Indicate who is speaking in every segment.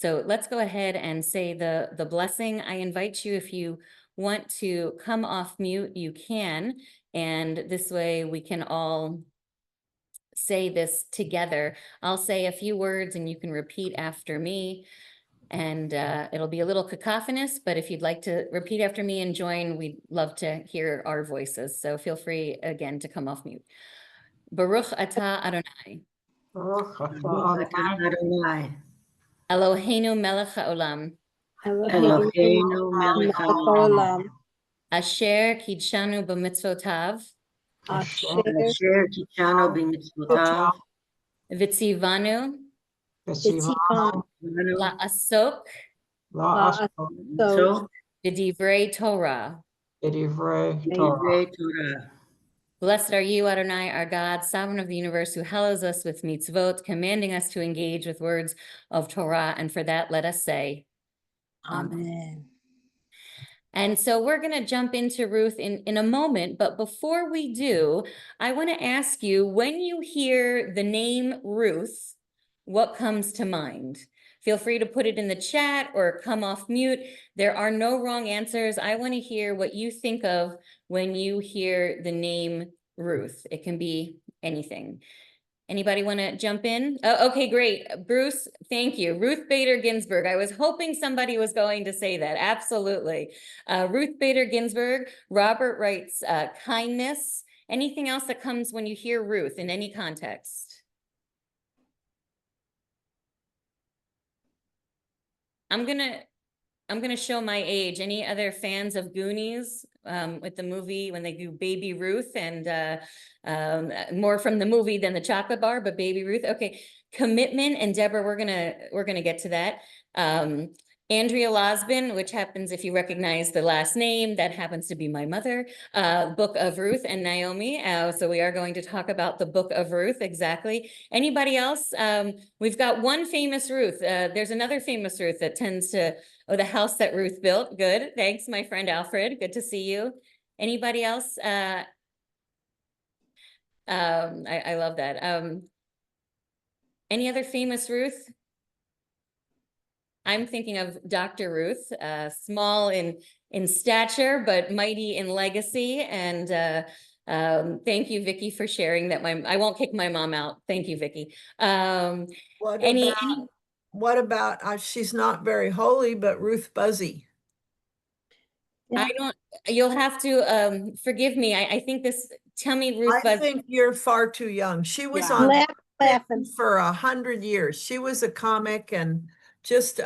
Speaker 1: So let's go ahead and say the blessing. I invite you, if you want to come off mute, you can. And this way we can all say this together. I'll say a few words and you can repeat after me. And it'll be a little cacophonous, but if you'd like to repeat after me and join, we'd love to hear our voices. So feel free again to come off mute. Baruch atah Adonai,
Speaker 2: Baruch atah Adonai,
Speaker 1: Eloheinu melech haolam,
Speaker 2: Eloheinu melech haolam,
Speaker 1: asher kidshanu b'mitzvotav,
Speaker 2: asher kitshanu b'mitzvotav,
Speaker 1: v'tzivanu la'asok b'divrei Torah. Blessed are you, Adonai, our God, sovereign of the universe, who hallows us with mitzvot, commanding us to engage with words of Torah. And for that, let us say, Amen. And so we're going to jump into Ruth in a moment. But before we do, I want to ask you, when you hear the name Ruth, what comes to mind? Feel free to put it in the chat or come off mute. There are no wrong answers. I want to hear what you think of when you hear the name Ruth. It can be anything. Anybody want to jump in? Oh, okay, great. Bruce, thank you. Ruth Bader Ginsburg. I was hoping somebody was going to say that. Absolutely. Ruth Bader Ginsburg. Robert writes kindness. Anything else that comes when you hear Ruth in any context? I'm gonna show my age. Any other fans of Goonies with the movie when they do Baby Ruth, and more from the movie than the chocolate bar, but Baby Ruth. Okay, commitment, and Deborah, we're gonna get to that. Andrea Losben, which happens, if you recognize the last name, that happens to be my mother, Book of Ruth and Naomi. So we are going to talk about the Book of Ruth, exactly. Anybody else? We've got one famous Ruth. There's another famous Ruth that tends to, oh, the house that Ruth built. Good, thanks, my friend Alfred, good to see you. Anybody else? I love that. Any other famous Ruth? I'm thinking of Dr. Ruth, small in stature, but mighty in legacy. And thank you, Vicki, for sharing that. I won't kick my mom out. Thank you, Vicki.
Speaker 3: What about she's not very holy, but Ruth Buzzy?
Speaker 1: I don't, you'll have to forgive me. I think this, tell me Ruth Buzzy.
Speaker 3: I think you're far too young. She was on for 100 years. She was a comic, and just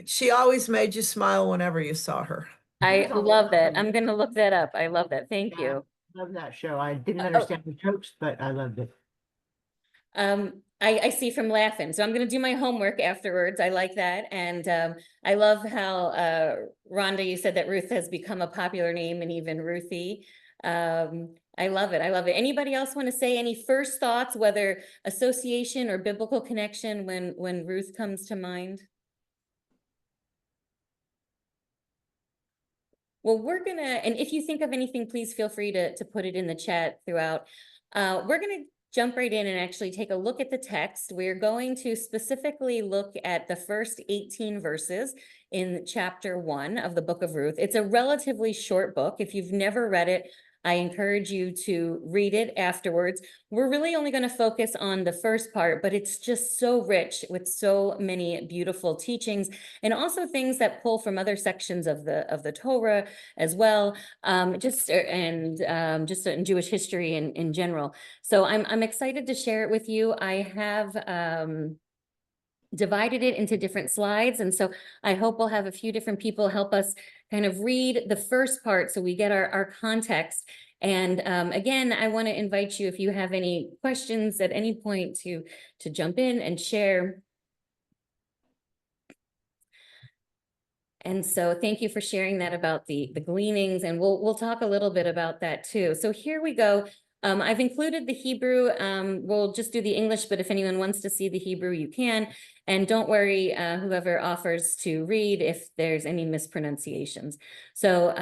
Speaker 3: she always made you smile whenever you saw her.
Speaker 1: I love that. I'm going to look that up. I love that. Thank you.
Speaker 2: Love that show. I didn't understand the jokes, but I loved it.
Speaker 1: I see from laughing. So I'm going to do my homework afterwards. I like that. And I love how, Rhonda, you said that Ruth has become a popular name, and even Ruthie. I love it. I love it. Anybody else want to say any first thoughts, whether association or biblical connection when Ruth comes to mind? Well, we're gonna, and if you think of anything, please feel free to put it in the chat throughout. We're gonna jump right in and actually take a look at the text. We're going to specifically look at the first 18 verses in chapter 1 of the book of Ruth. It's a relatively short book. If you've never read it, I encourage you to read it afterwards. We're really only going to focus on the first part, but it's just so rich with so many beautiful teachings, and also things that pull from other sections of the Torah as well, just in Jewish history in general. So I'm excited to share it with you. I have divided it into different slides, and so I hope we'll have a few different people help us kind of read the first part so we get our context. And again, I want to invite you, if you have any questions at any point, to jump in and share. And so thank you for sharing that about the gleanings, and we'll talk a little bit about that too. So here we go. I've included the Hebrew. We'll just do the English, but if anyone wants to see the Hebrew, you can. And don't worry, whoever offers to read, if there's any mispronunciations. So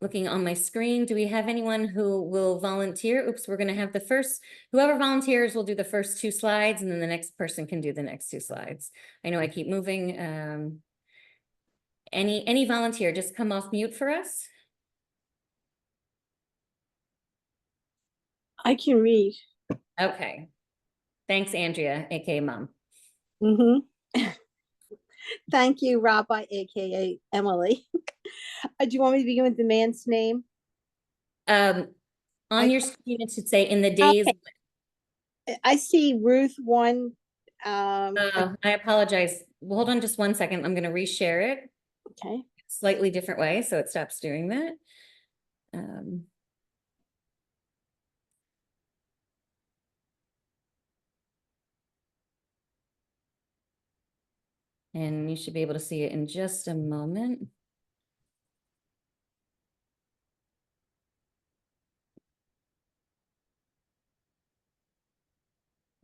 Speaker 1: looking on my screen. Do we have anyone who will volunteer? Oops, we're going to have the first, whoever volunteers will do the first 2 slides, and then the next person can do the next 2 slides. I know I keep moving. Any volunteer, just come off mute for us.
Speaker 4: I can read.
Speaker 1: Okay. Thanks, Andrea, aka Mom.
Speaker 4: Thank you, Rabbi, aka Emily. Do you want me to begin with the man's name?
Speaker 1: On your screen, it should say in the days.
Speaker 4: Okay. I see Ruth 1.
Speaker 1: I apologize. Well, hold on just 1 second. I'm going to reshare it.
Speaker 4: Okay.
Speaker 1: Slightly different way, so it stops doing that. And you should be able to see it in just a moment.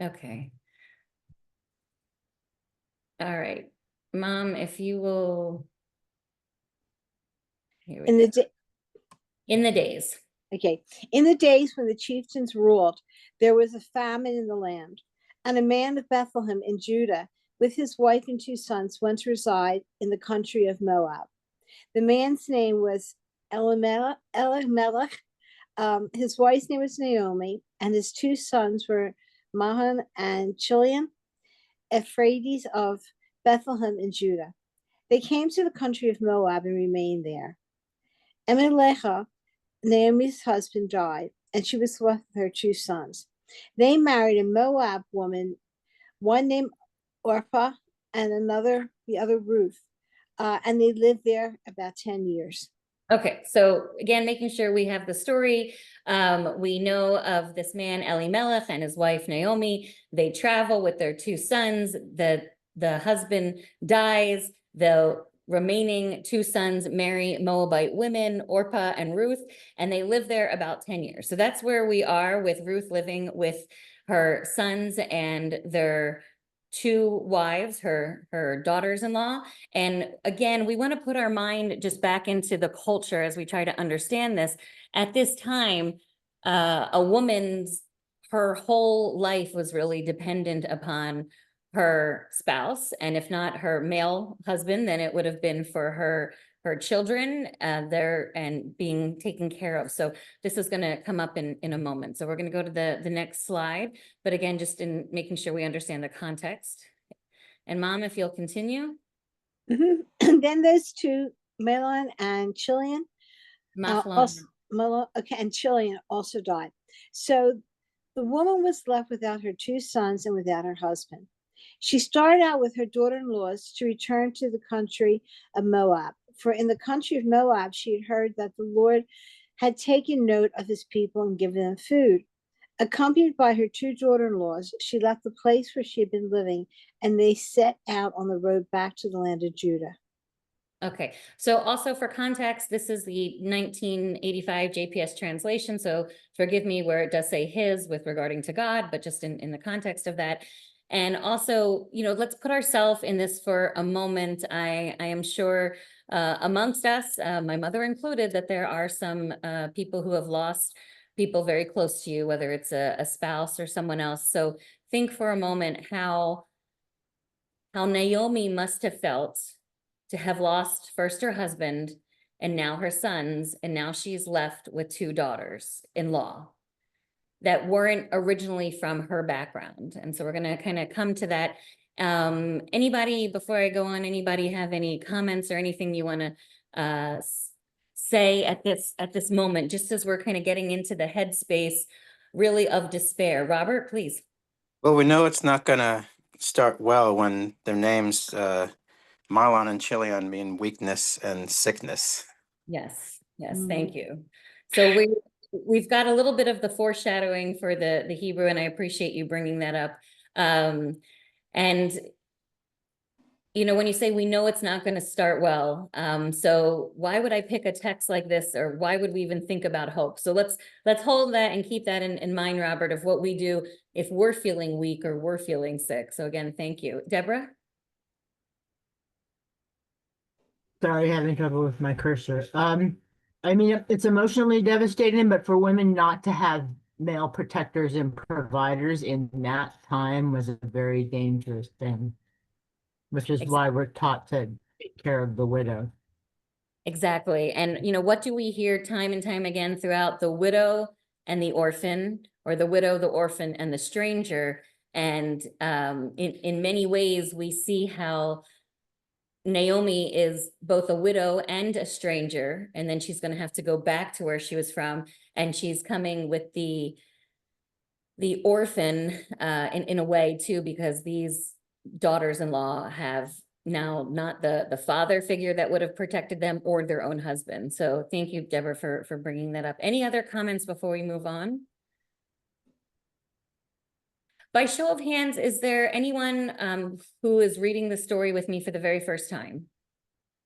Speaker 1: Okay. All right. Mom, if you will. Here we
Speaker 4: In
Speaker 1: go.
Speaker 4: the
Speaker 1: In the days.
Speaker 4: Okay. In the days when the chieftains ruled, there was a famine in the land, and a man of Bethlehem in Judah, with his wife and 2 sons, went to reside in the country of Moab. The man's name was Elimelech. His wife's name was Naomi, and his 2 sons were Mahan and Chilion, Ephrates of Bethlehem in Judah. They came to the country of Moab and remained there. Elimelech, Naomi's husband, died, and she was left with her 2 sons. They married a Moab woman, one named Orpah and the other Ruth, and they lived there about 10 years.
Speaker 1: Okay, so again, making sure we have the story. We know of this man, Elimelech, and his wife, Naomi. They travel with their 2 sons. The husband dies. The remaining 2 sons marry Moabite women, Orpah and Ruth, and they live there about 10 years. So that's where we are with Ruth living with her sons and their 2 wives, her daughters-in-law. And again, we want to put our mind just back into the culture as we try to understand this. At this time, a woman's, her whole life was really dependent upon her spouse, and if not her male husband, then it would have been for her children there and being taken care of. So this is going to come up in a moment. So we're going to go to the next slide, but again, just in making sure we understand the context. And Mom, if you'll continue.
Speaker 4: And then those 2, Mahlon and Chilion, and Chilion also died. So the woman was left without her 2 sons and without her husband. She started out with her daughter-in-laws to return to the country of Moab. For in the country of Moab, she had heard that the Lord had taken note of his people and given them food. Accompanied by her 2 daughter-in-laws, she left the place where she had been living, and they set out on the road back to the land of Judah.
Speaker 1: Okay, so also for context, this is the 1985 JPS translation, so forgive me where it does say his with regarding to God, but just in the context of that. And also, let's put ourselves in this for a moment. I am sure amongst us, my mother included, that there are some people who have lost people very close to you, whether it's a spouse or someone else. So think for a moment how Naomi must have felt to have lost first her husband and now her sons, and now she's left with 2 daughters-in-law that weren't originally from her background. And so we're going to kind of come to that. Anybody, before I go on, anybody have any comments or anything you want to say at this moment, just as we're kind of getting into the headspace really of despair? Robert, please.
Speaker 5: Well, we know it's not going to start well when their names, Mahlon and Chilion, mean weakness and sickness.
Speaker 1: Yes, thank you. So we've got a little bit of the foreshadowing for the Hebrew, and I appreciate you bringing that up. And when you say we know it's not going to start well, so why would I pick a text like this, or why would we even think about hope? So let's hold that and keep that in mind, Robert, of what we do if we're feeling weak or we're feeling sick. So again, thank you. Deborah?
Speaker 2: Sorry, having trouble with my cursor. I mean, it's emotionally devastating, but for women not to have male protectors and providers in that time was a very dangerous thing, which is why we're taught to take care of the widow.
Speaker 1: Exactly. And, you know, what do we hear time and time again throughout? The widow and the orphan, or the widow, the orphan, and the stranger. And in many ways, we see how Naomi is both a widow and a stranger, and then she's going to have to go back to where she was from, and she's coming with the orphan in a way too, because these daughters-in-law have now not the father figure that would have protected them or their own husband. So thank you, Deborah, for bringing that up. Any other comments before we move on? By show of hands, is there anyone who is reading the story with me for the very first time?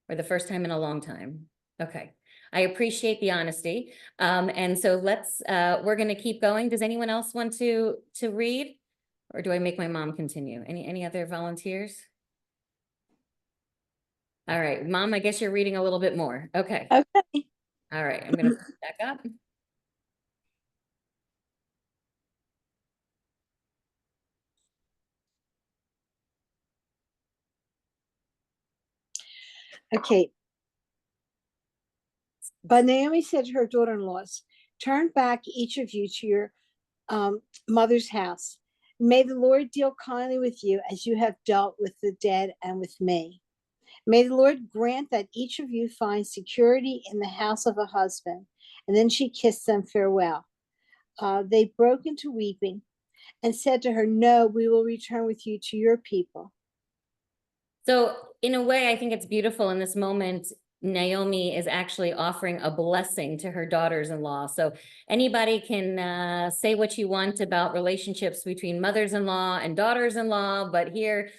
Speaker 1: Or the first time in a long time? Okay, I appreciate the honesty. And so we're gonna keep going. Does anyone else want to read? Or do I make my mom continue? Any other volunteers? All right, Mom, I guess you're reading a little bit more. Okay.
Speaker 4: Okay.
Speaker 1: All right, I'm gonna back up.
Speaker 4: Okay. But Naomi said to her daughter-in-laws, turn back each of you to your mother's house. May the Lord deal kindly with you as you have dealt with the dead and with me. May the Lord grant that each of you find security in the house of a husband. And then she kissed them farewell. They broke into weeping and said to her, no, we will return with you to your people.
Speaker 1: So in a way, I think it's beautiful in this moment. Naomi is actually offering a blessing to her daughters-in-law. So anybody can say what you want about relationships between mothers-in-law and daughters-in-law, but here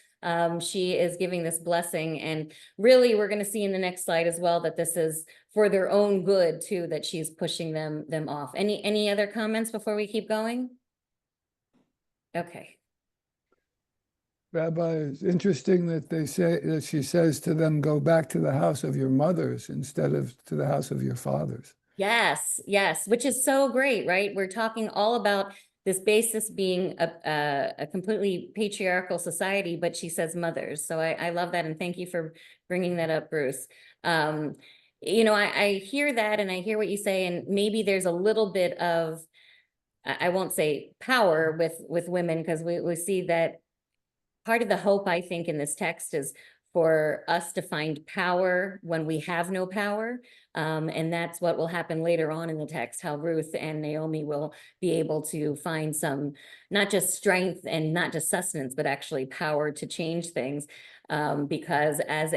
Speaker 1: she is giving this blessing. And really, we're going to see in the next slide as well that this is for their own good too, that she's pushing them off. Any other comments before we keep going? Okay.
Speaker 6: Rabbi, it's interesting that she says to them, go back to the house of your mothers instead of to the house of your fathers.
Speaker 1: Yes, yes, which is so great, right? We're talking all about this basis being a completely patriarchal society, but she says mothers. So I love that. And thank you for bringing that up, Bruce. You know, I hear that and I hear what you say, and maybe there's a little bit of, I won't say power with women, because we see that part of the hope, I think, in this text is for us to find power when we have no power. And that's what will happen later on in the text, how Ruth and Naomi will be able to find some, not just strength and not just sustenance, but actually power to change things. Because as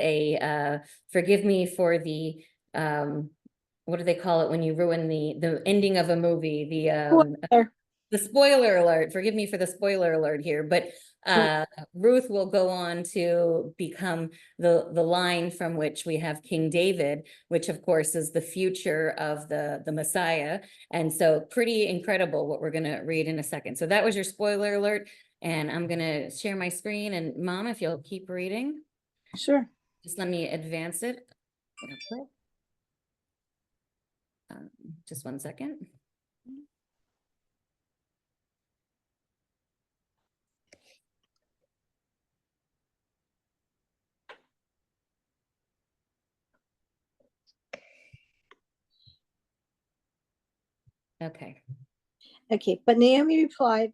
Speaker 1: forgive me for the, what do they call it when you ruin the ending of a movie? The spoiler alert, forgive me for the spoiler alert here, but Ruth will go on to become the line from which we have King David, which of course is the future of the Messiah. And so pretty incredible what we're going to read in a second. So that was your spoiler alert. And I'm going to share my screen. And Mom, if you'll keep reading.
Speaker 4: Sure.
Speaker 1: Just let me advance it. Just one second. Okay.
Speaker 4: Okay, but Naomi replied,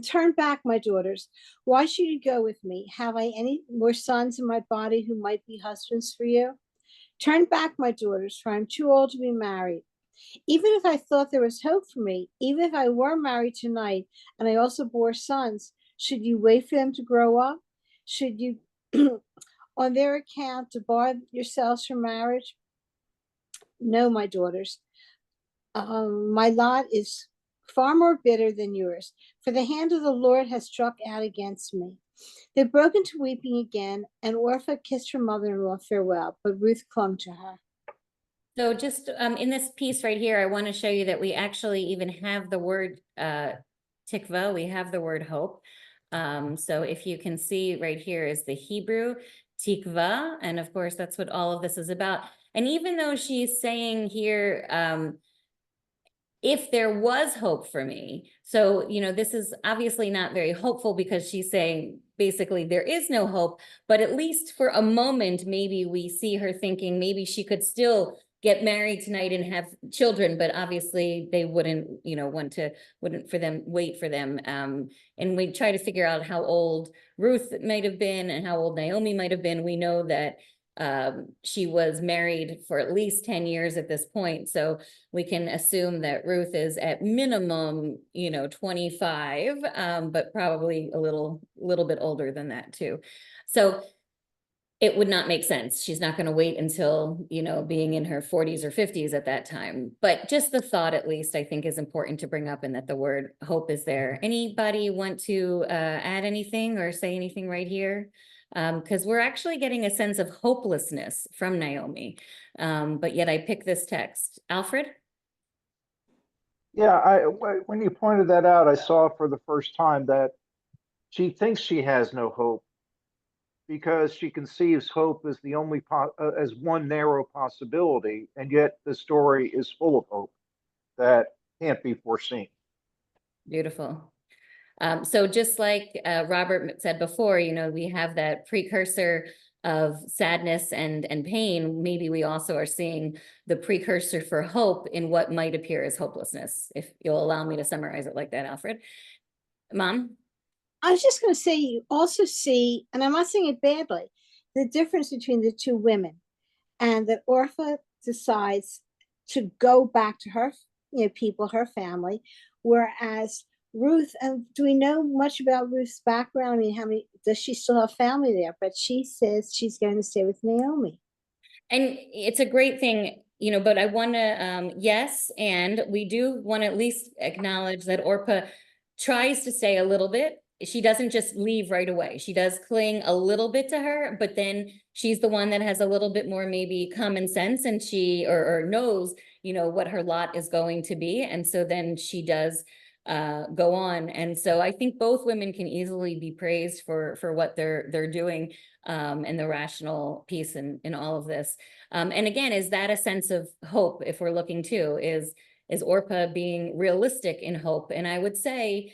Speaker 4: turn back, my daughters. Why should you go with me? Have I any more sons in my body who might be husbands for you? Turn back, my daughters, for I'm too old to be married. Even if I thought there was hope for me, even if I were married tonight and I also bore sons, should you wait for them to grow up? Should you, on their account, debar yourselves from marriage? No, my daughters. My lot is far more bitter than yours, for the hand of the Lord has struck out against me. They broke into weeping again, and Orpah kissed her mother-in-law farewell, but Ruth clung to her.
Speaker 1: So just in this piece right here, I want to show you that we actually even have the word tikva, we have the word hope. So if you can see right here is the Hebrew tikva, and of course that's what all of this is about. And even though she's saying here, if there was hope for me. So, this is obviously not very hopeful because she's saying basically there is no hope, but at least for a moment, maybe we see her thinking maybe she could still get married tonight and have children, but obviously they wouldn't, wait for them. And we try to figure out how old Ruth might have been and how old Naomi might have been. We know that she was married for at least 10 years at this point. So we can assume that Ruth is at minimum, 25, but probably a little bit older than that too. So it would not make sense. She's not going to wait until, being in her 40s or 50s at that time. But just the thought, at least, I think is important to bring up, and that the word hope is there. Anybody want to add anything or say anything right here? Because we're actually getting a sense of hopelessness from Naomi. But yet I picked this text. Alfred?
Speaker 7: Yeah, when you pointed that out, I saw for the first time that she thinks she has no hope because she conceives hope as the only as one narrow possibility, and yet the story is full of hope that can't be foreseen.
Speaker 1: Beautiful. So just like Robert said before, we have that precursor of sadness and pain. Maybe we also are seeing the precursor for hope in what might appear as hopelessness, if you'll allow me to summarize it like that, Alfred. Mom?
Speaker 4: I was just going to say, you also see, and I'm not saying it badly, the difference between the two women, and that Orpha decides to go back to her, people, her family, whereas Ruth, and do we know much about Ruth's background? I mean, how many, does she still have family there? But she says she's going to stay with Naomi.
Speaker 1: And it's a great thing, but I want to, yes, and we do want to at least acknowledge that Orpah tries to stay a little bit. She doesn't just leave right away. She does cling a little bit to her, but then she's the one that has a little bit more maybe common sense, and she or knows, what her lot is going to be. And so then she does go on. And so I think both women can easily be praised for what they're doing, and the rational piece in all of this. And again, is that a sense of hope? If we're looking to, is Orpah being realistic in hope? And I would say,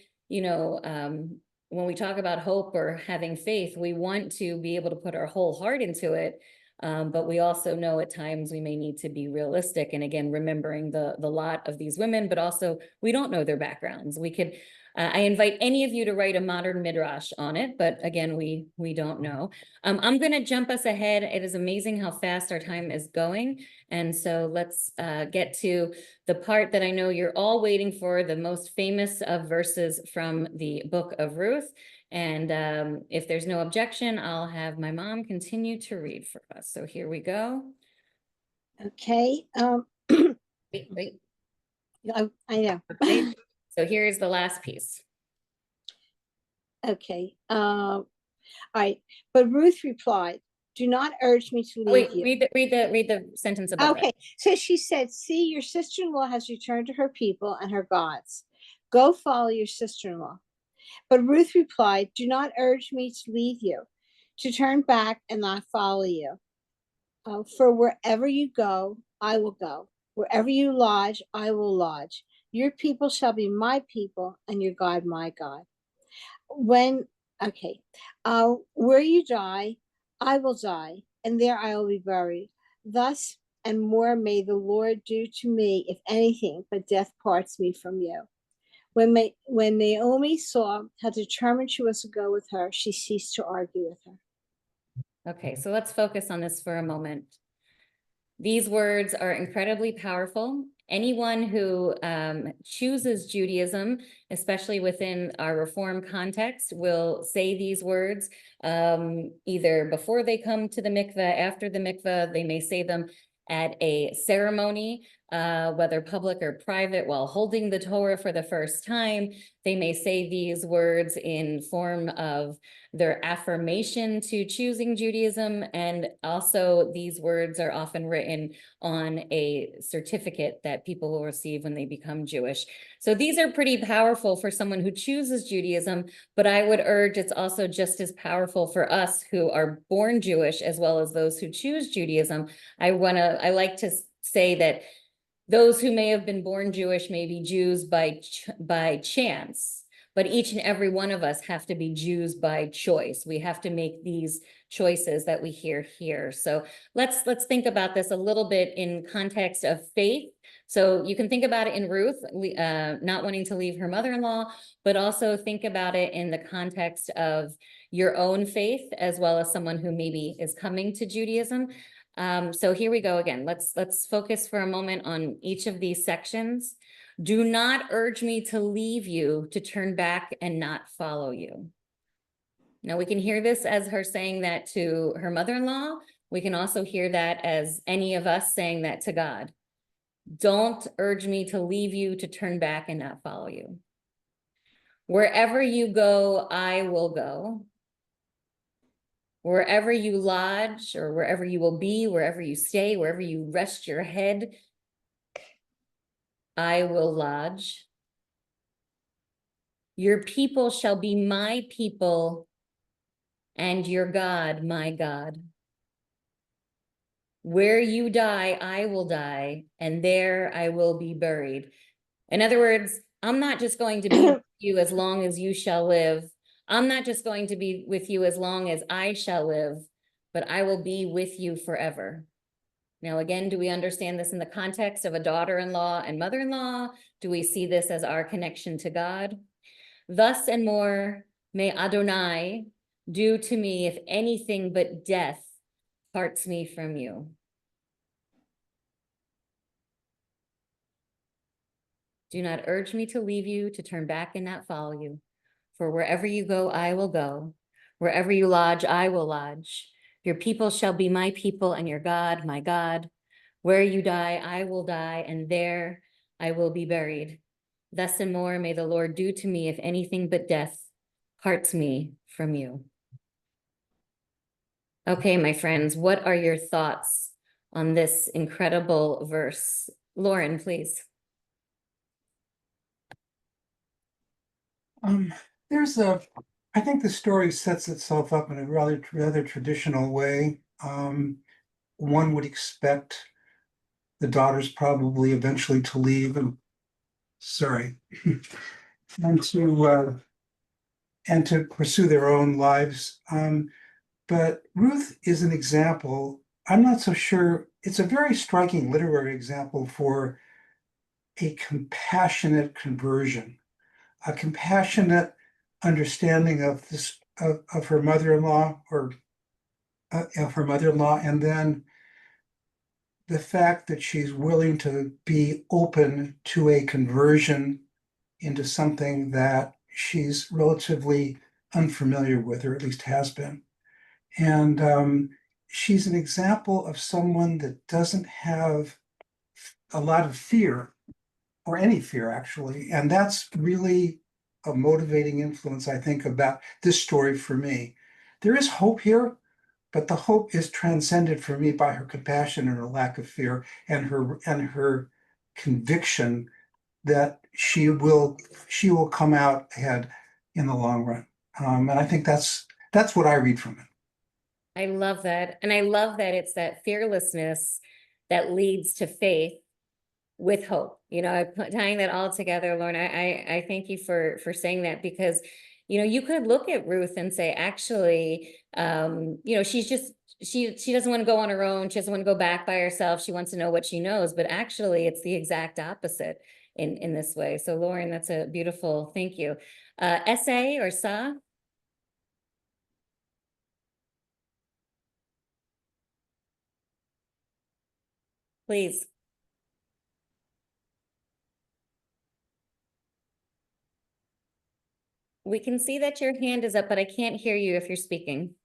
Speaker 1: when we talk about hope or having faith, we want to be able to put our whole heart into it. But we also know at times we may need to be realistic. And again, remembering the lot of these women, but also we don't know their backgrounds. We could, I invite any of you to write a modern midrash on it, but again, we don't know. I'm going to jump us ahead. It is amazing how fast our time is going. And so let's get to the part that I know you're all waiting for, the most famous of verses from the book of Ruth. And if there's no objection, I'll have my mom continue to read for us. So here we go.
Speaker 4: Okay.
Speaker 1: Wait.
Speaker 4: I know.
Speaker 1: Okay. So here's the last piece.
Speaker 4: Okay. All right. But Ruth replied, "Do not urge me to leave you."
Speaker 1: Read the sentence above.
Speaker 4: Okay. So she said, "See, your sister-in-law has returned to her people and her gods. Go follow your sister-in-law." But Ruth replied, "Do not urge me to leave you, to turn back and not follow you. For wherever you go, I will go. Wherever you lodge, I will lodge. Your people shall be my people, and your God my God. Where you die, I will die, and there I will be buried. Thus and more may the Lord do to me, if anything, but death parts me from you." When Naomi saw how determined she was to go with her, she ceased to argue with her.
Speaker 1: Okay, so let's focus on this for a moment. These words are incredibly powerful. Anyone who chooses Judaism, especially within our Reform context, will say these words either before they come to the mikveh, after the mikveh. They may say them at a ceremony. whether public or private, while holding the Torah for the first time. They may say these words in form of their affirmation to choosing Judaism, and also these words are often written on a certificate that people will receive when they become Jewish. So these are pretty powerful for someone who chooses Judaism, but I would urge it's also just as powerful for us who are born Jewish as well as those who choose Judaism. I like to say that those who may have been born Jewish may be Jews by chance, but each and every one of us have to be Jews by choice. We have to make these choices that we hear here. So let's think about this a little bit in context of faith. So you can think about it in Ruth, not wanting to leave her mother-in-law, but also think about it in the context of your own faith, as well as someone who maybe is coming to Judaism. So here we go again. Let's focus for a moment on each of these sections. Do not urge me to leave you, to turn back and not follow you. Now we can hear this as her saying that to her mother-in-law. We can also hear that as any of us saying that to God. Don't urge me to leave you, to turn back and not follow you. Wherever you go, I will go. Wherever you lodge, or wherever you will be, wherever you stay, wherever you rest your head, I will lodge. Your people shall be my people, and your God, my God. Where you die, I will die, and there I will be buried. In other words, I'm not just going to be with you as long as you shall live. I'm not just going to be with you as long as I shall live, but I will be with you forever. Now, again, do we understand this in the context of a daughter-in-law and mother-in-law? Do we see this as our connection to God? Thus and more may Adonai do to me if anything but death parts me from you. Do not urge me to leave you, to turn back and not follow you. For wherever you go, I will go. Wherever you lodge, I will lodge. Your people shall be my people, and your God, my God. Where you die, I will die, and there I will be buried. Thus and more may the Lord do to me if anything but death parts me from you. Okay, my friends, what are your thoughts on this incredible verse? Lauren, please.
Speaker 8: I think the story sets itself up in a rather traditional way. One would expect the daughters probably eventually to leave and and to pursue their own lives. But Ruth is an example. I'm not so sure. It's a very striking literary example for a compassionate conversion, a compassionate understanding of this of her mother-in-law and then the fact that she's willing to be open to a conversion into something that she's relatively unfamiliar with, or at least has been. And she's an example of someone that doesn't have a lot of fear, or any fear, actually. And that's really a motivating influence, I think, about this story for me. There is hope here, but the hope is transcended for me by her compassion and her lack of fear, and her conviction that she will come out ahead in the long run. And I think that's what I read from it.
Speaker 1: I love that. And I love that it's that fearlessness that leads to faith with hope. You know, tying that all together, Lauren, I thank you for saying that, because, you know, you could look at Ruth and say, actually, you know, she doesn't want to go on her own. She doesn't want to go back by herself. She wants to know what she knows, but actually it's the exact opposite in this way. So Lauren, that's a beautiful, thank you. Essay or Sa? Please. We can see that your hand is up, but I can't hear you if you're speaking.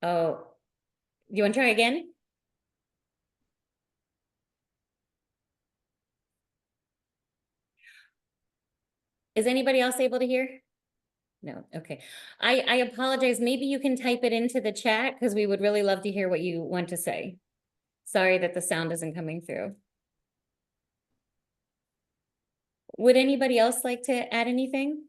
Speaker 1: Oh, you want to try again? Is anybody else able to hear? No, okay. I apologize. Maybe you can type it into the chat because we would really love to hear what you want to say. Sorry that the sound isn't coming through. Would anybody else like to add anything?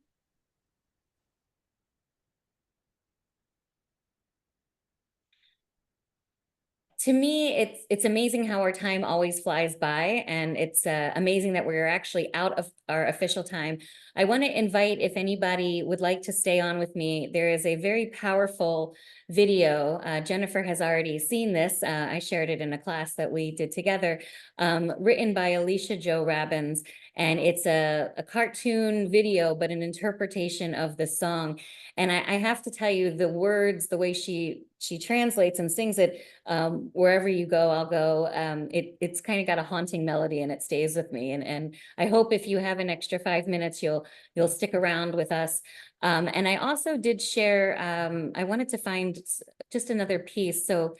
Speaker 1: To me, it's amazing how our time always flies by, and it's amazing that we're actually out of our official time. I want to invite, if anybody would like to stay on with me, there is a very powerful video. Jennifer has already seen this. I shared it in a class that we did together, written by Alicia Jo Rabbins, and it's a cartoon video, but an interpretation of the song. And I have to tell you, the words, the way she translates and sings it, wherever you go, I'll go. It's kind of got a haunting melody and it stays with me. And I hope if you have an extra 5 minutes, you'll stick around with us. And I also did share, I wanted to find just another piece. So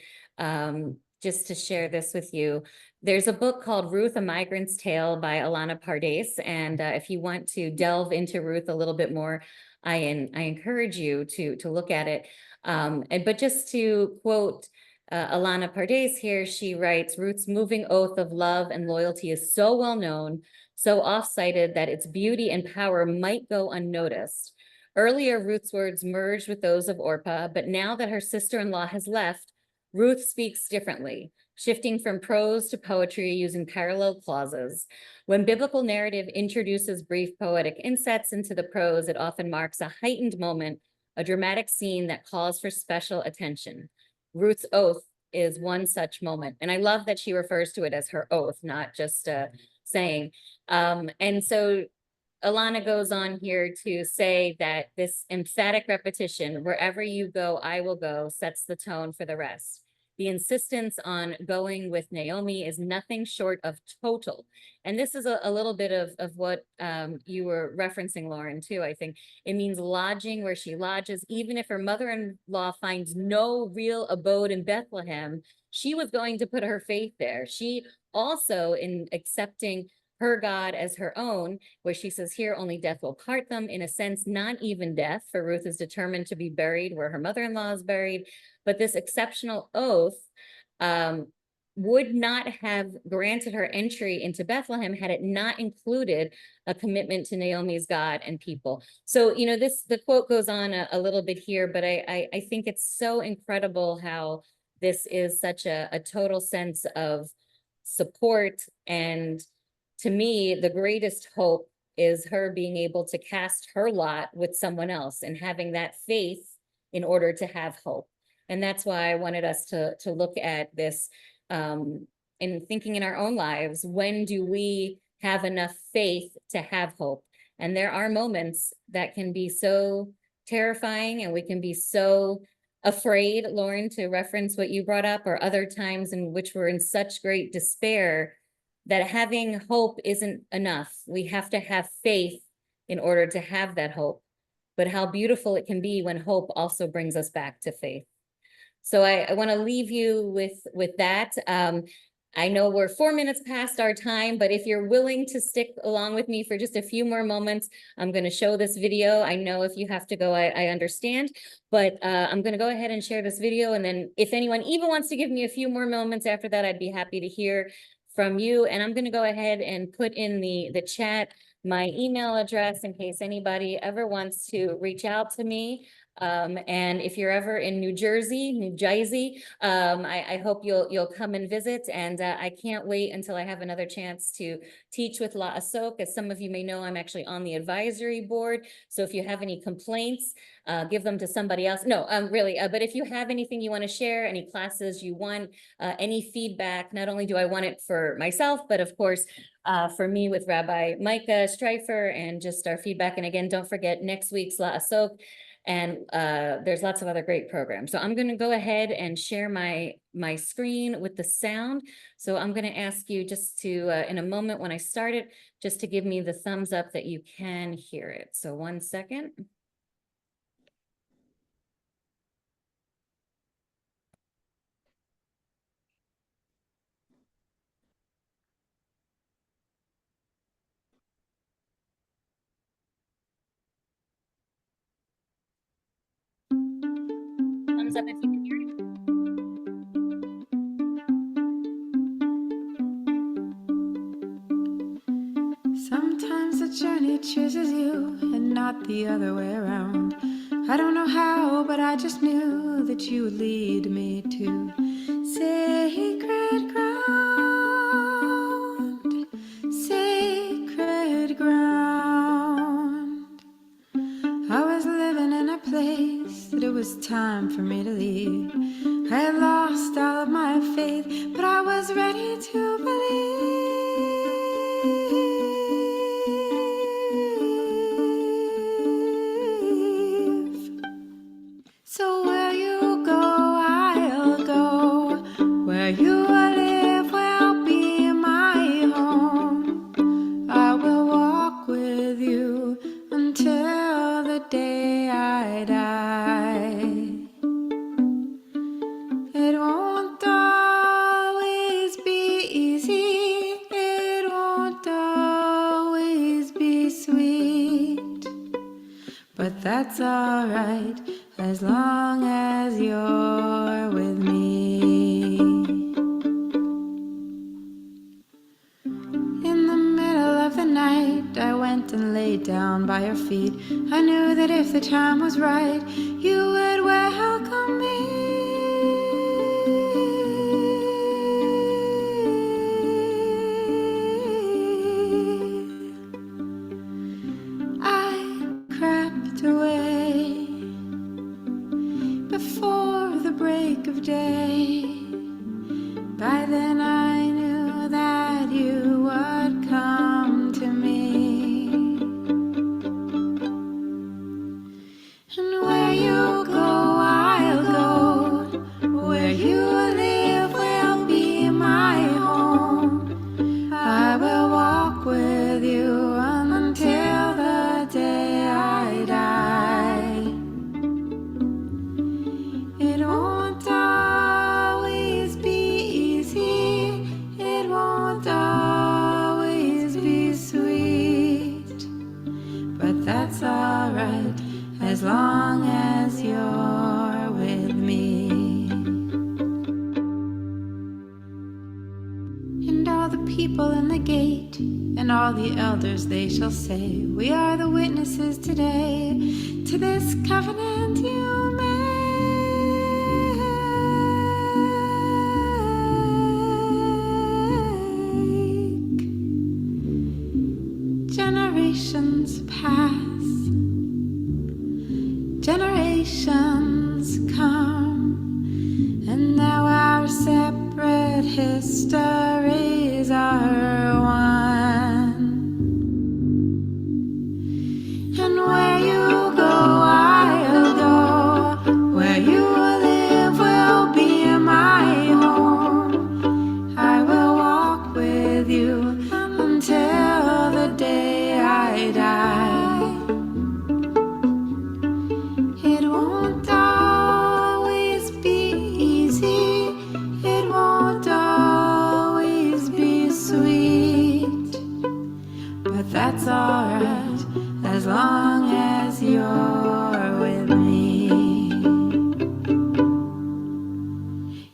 Speaker 1: just to share this with you, there's a book called Ruth, A Migrant's Tale by Alana Pardes. And if you want to delve into Ruth a little bit more, I encourage you to look at it. But just to quote Alana Pardes here, she writes, Ruth's moving oath of love and loyalty is so well known, so oft-cited that its beauty and power might go unnoticed. Earlier, Ruth's words merged with those of Orpah, but now that her sister-in-law has left, Ruth speaks differently, shifting from prose to poetry using parallel clauses. When biblical narrative introduces brief poetic insets into the prose, it often marks a heightened moment, a dramatic scene that calls for special attention. Ruth's oath is one such moment. And I love that she refers to it as her oath, not just saying. And so Alana goes on here to say that this emphatic repetition, wherever you go, I will go, sets the tone for the rest. The insistence on going with Naomi is nothing short of total. And this is a little bit of what you were referencing, Lauren, too. I think it means lodging where she lodges. Even if her mother-in-law finds no real abode in Bethlehem, she was going to put her faith there. She also, in accepting her God as her own, where she says here, only death will part them, in a sense, not even death, for Ruth is determined to be buried where her mother-in-law is buried. But this exceptional oath would not have granted her entry into Bethlehem had it not included a commitment to Naomi's God and people. So, you know, the quote goes on a little bit here, but I think it's so incredible how this is such a total sense of support. And to me, the greatest hope is her being able to cast her lot with someone else and having that faith in order to have hope. And that's why I wanted us to look at this in thinking in our own lives. When do we have enough faith to have hope? And there are moments that can be so terrifying and we can be so afraid, Lauren, to reference what you brought up, or other times in which we're in such great despair that having hope isn't enough. We have to have faith in order to have that hope. But how beautiful it can be when hope also brings us back to faith. So I want to leave you with that. I know we're 4 minutes past our time, but if you're willing to stick along with me for just a few more moments, I'm going to show this video. I know if you have to go, I understand, but I'm going to go ahead and share this video. And then if anyone even wants to give me a few more moments after that, I'd be happy to hear from you. And I'm going to go ahead and put in the chat my email address in case anybody ever wants to reach out to me. And if you're ever in New Jersey, I hope you'll come and visit. And I can't wait until I have another chance to teach with La Asok. As some of you may know, I'm actually on the advisory board. So if you have any complaints, give them to somebody else. No, really. But if you have anything you want to share, any classes you want, any feedback, not only do I want it for myself, but of course, for me with Rabbi Micah Streifer, and just our feedback. And again, don't forget next week's La Asok. And there's lots of other great programs. So I'm going to go ahead and share my screen with the sound. So I'm going to ask you just to, in a moment when I start it, just to give me the thumbs up that you can hear it. So 1 second. up if you can hear it.
Speaker 9: Sometimes the journey chooses you and not the other way around. I don't know how, but I just knew that you would lead me to sacred ground, sacred ground. I was living in a place that it was time for me to leave. I had lost all of my faith, but I was ready to believe. So where you go, I'll go. Where you live will be my home. I will walk with you until the day I die. It won't always be easy. It won't always be sweet. But that's alright, as long as you're with me. In the middle of the night, I went and laid down by your feet. I knew that if the time was right, you would welcome me. I crept away before the break of day. By then I knew that you would come to me. And where you go, I'll go. Where you live will be my home. I will walk with you until the day I die. It won't always be easy. It won't always be sweet. But that's alright, as long as you're with me. And all the people in the gate, and all the elders, they shall say, we are the witnesses today to this covenant you made. Generations pass, generations come, and now our separate histories are one. And where you go, I'll go. Where you live will be my home. I will walk with you until the day I die. It won't always be easy. It won't always be sweet. But that's alright, as long as you're with me.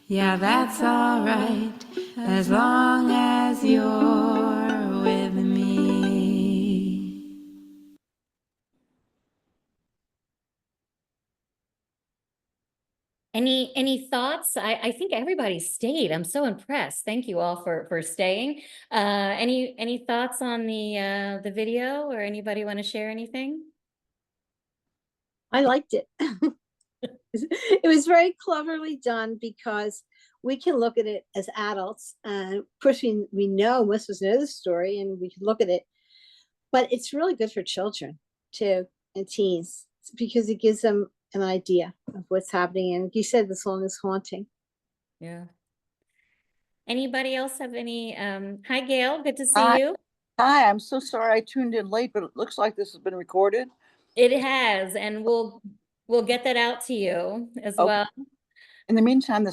Speaker 9: Yeah, that's alright, as long as you're with me.
Speaker 1: Any thoughts? I think everybody stayed. I'm so impressed. Thank you all for staying. Any thoughts on the video, or anybody want to share anything?
Speaker 4: I liked it. It was very cleverly done because we can look at it as adults, and of course we know most of us know the story and we can look at it, but it's really good for children too and teens because it gives them an idea of what's happening. And you said the song is haunting.
Speaker 1: Yeah. Anybody else have any? Hi, Gail. Good to see
Speaker 10: Hi.
Speaker 1: you.
Speaker 10: Hi, I'm so sorry I tuned in late, but it looks like this has been recorded.
Speaker 1: It has, and we'll get that out to you as
Speaker 10: Okay.
Speaker 1: well.
Speaker 10: In the meantime, the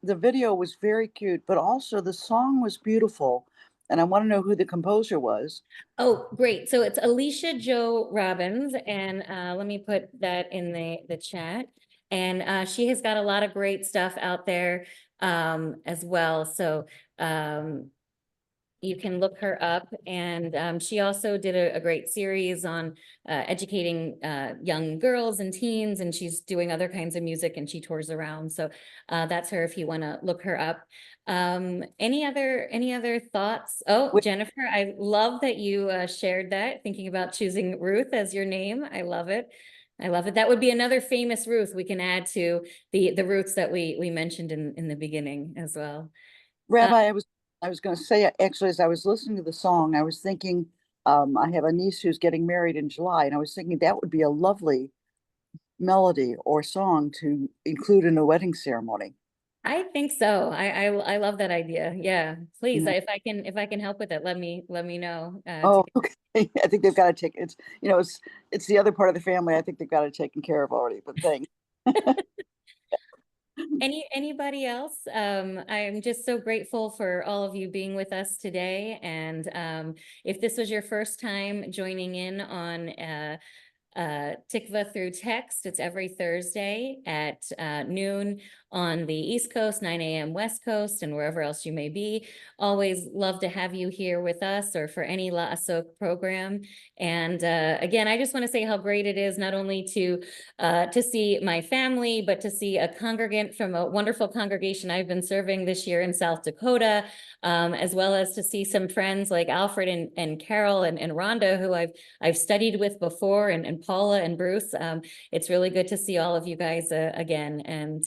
Speaker 10: video was very cute, but also the song was beautiful, and I want to know who the composer was.
Speaker 1: Oh, great. So it's Alicia Jo Robbins, and let me put that in the chat. And she has got a lot of great stuff out there as well. So you can look her up. And she also did a great series on educating young girls and teens, and she's doing other kinds of music, and she tours around. So that's her if you want to look her up. Any other thoughts? Oh, Jennifer, I love that you shared that, thinking about choosing Ruth as your name. I love it. I love it. That would be another famous Ruth we can add to the Ruths that we mentioned in the beginning as well.
Speaker 10: Rabbi, I was going to say, actually, as I was listening to the song, I was thinking, I have a niece who's getting married in July, and I was thinking that would be a lovely melody or song to include in a wedding ceremony.
Speaker 1: I think so. I love that idea. Yeah, please.
Speaker 10: Yeah.
Speaker 1: If I can help with it, let me know.
Speaker 10: Oh, okay. I think they've got to take it's it's the other part of the family. I think they've got it taken care of already. But thanks.
Speaker 1: Anybody else? I'm just so grateful for all of you being with us today. And if this was your first time joining in on Tikva through text, it's every Thursday at noon on the East Coast, 9 a.m. West Coast, and wherever else you may be. Always love to have you here with us or for any La Asok program. And again, I just want to say how great it is not only to see my family, but to see a congregant from a wonderful congregation I've been serving this year in South Dakota, as well as to see some friends like Alfred and Carol and Rhonda, who I've studied with before, and Paula and Bruce. It's really good to see all of you guys again, and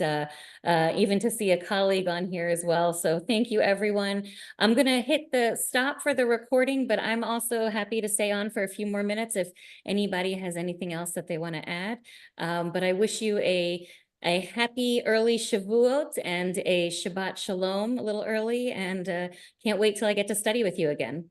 Speaker 1: even to see a colleague on here as well. So thank you, everyone. I'm going to hit the stop for the recording, but I'm also happy to stay on for a few more minutes if anybody has anything else that they want to add. But I wish you a happy early Shavuot and a Shabbat Shalom a little early, and can't wait till I get to study with you again.